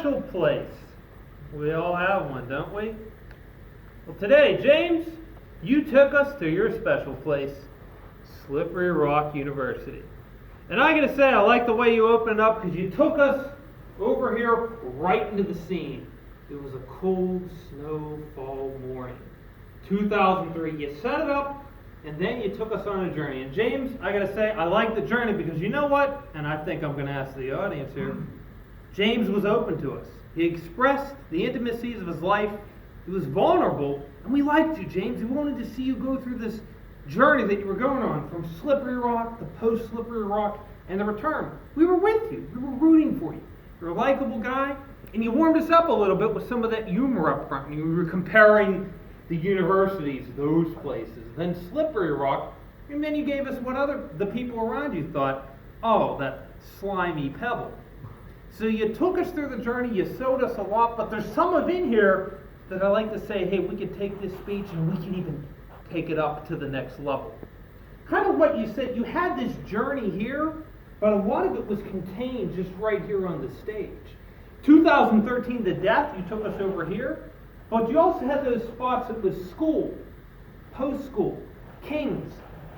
special place. We all have one, don't we? Well, today, James, you took us to your special place, Slippery Rock University. And I gotta say, I like the way you opened up because you took us over here right into the scene. It was a cold snow fall morning, 2003. You set it up, and then you took us on a journey. And James, I gotta say, I like the journey because you know what? And I think I'm gonna ask the audience here. James was open to us. He expressed the intimacies of his life. He was vulnerable, and we liked you, James. We wanted to see you go through this journey that you were going on, from Slippery Rock to post-Slippery Rock and the return. We were with you. We were rooting for you. You're a likable guy, and you warmed us up a little bit with some of that humor up front. You were comparing the universities, those places, then Slippery Rock, and then you gave us what the people around you thought, oh, that slimy pebble. So you took us through the journey, you showed us a lot, but there's some of in here that I like to say, hey, we could take this speech and we can even take it up to the next level. Kind of what you said, you had this journey here, but a lot of it was contained just right here on the stage. 2013, the death, you took us over here, but you also had those spots that was school, post-school, Kings,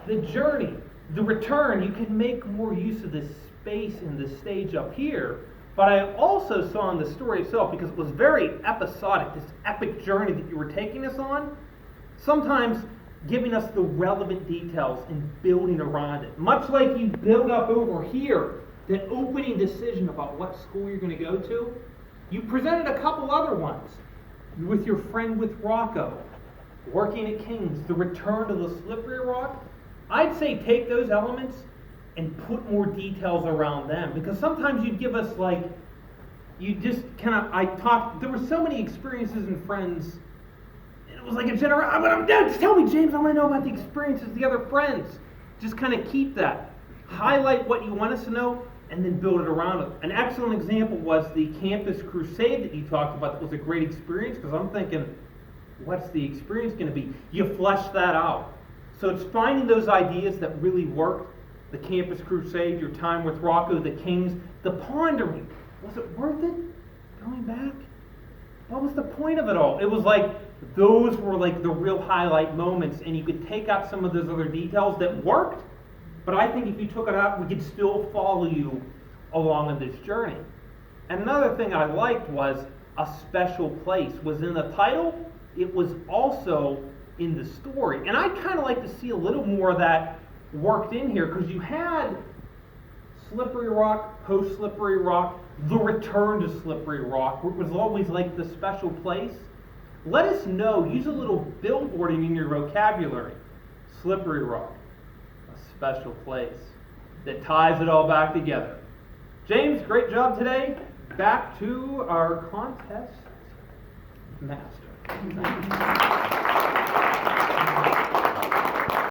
the journey, the return. You can make more use of this space and the stage up here. But I also saw in the story itself, because it was very episodic, this epic journey that you were taking us on, sometimes giving us the relevant details and building around it. Much like you build up over here, that opening decision about what school you're going to go to, you presented a couple other ones. With your friend with Rocco, working at King's, the return to the Slippery Rock. I'd say take those elements and put more details around them, because sometimes you'd give us there were so many experiences and friends, and it was like a just tell me, James, I want to know about the experiences of the other friends. Just kind of keep that. Highlight what you want us to know, and then build it around it. An excellent example was the campus crusade that you talked about. That was a great experience, because I'm thinking, what's the experience going to be? You flesh that out. So it's finding those ideas that really worked. The campus crusade, your time with Rocco, the Kings, the pondering. Was it worth it? Going back? What was the point of it all? It was like, those were like the real highlight moments, and you could take out some of those other details that worked, but I think if you took it out, we could still follow you along in this journey. And another thing I liked was a special place. Was in the title, it was also in the story. And I'd kind of like to see a little more of that worked in here, because you had Slippery Rock, post-Slippery Rock, the return to Slippery Rock, where it was always like the special place. Let us know, use a little billboarding in your vocabulary. Slippery Rock, a special place that ties it all back together. James, great job today. Back to our contest master.